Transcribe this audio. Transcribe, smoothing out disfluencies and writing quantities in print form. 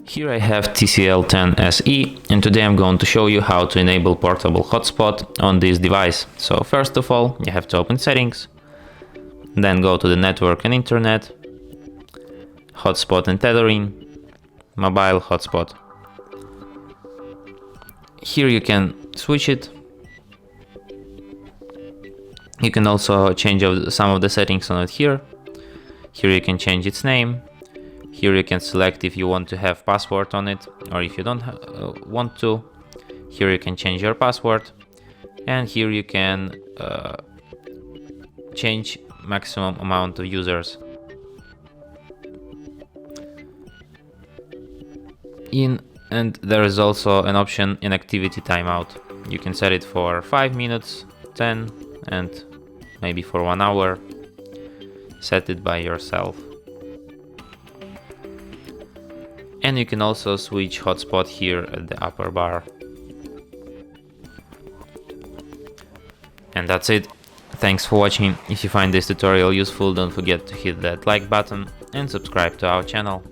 Here I have TCL 10 SE, and today I'm going to show you how to enable portable hotspot on this device. So first of all, you have to open Settings, then go to the Network and Internet, Hotspot and Tethering, Mobile Hotspot. Here you can switch it. You can also change some of the settings on it here. Here you can change its name. Here you can select if you want to have password on it or if you don't want to. Here you can change your password, and here you can change maximum amount of users. And there is also an option in activity timeout. You can set it for 5 minutes, 10, and maybe for 1 hour. Set it by yourself. And you can also switch hotspot here at the upper bar. And that's it. Thanks for watching. If you find this tutorial useful, don't forget to hit that like button and subscribe to our channel.